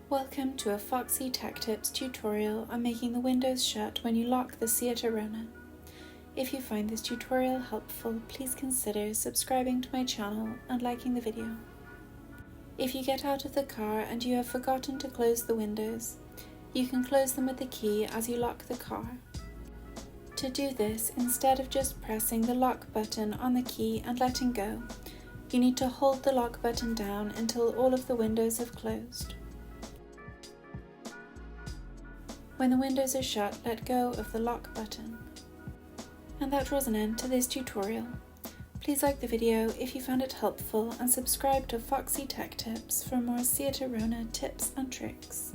Welcome to a Foxy Tech Tips tutorial on making the windows shut when you lock the Seat Arona. If you find this tutorial helpful, please consider subscribing to my channel and liking the video. If you get out of the car and you have forgotten to close the windows, you can close them with the key as you lock the car. To do this, instead of just pressing the lock button on the key and letting go, you need to hold the lock button down until all of the windows have closed. When the windows are shut, let go of the lock button. And that draws an end to this tutorial. Please like the video if you found it helpful and subscribe to Foxy Tech Tips for more Seat Arona tips and tricks.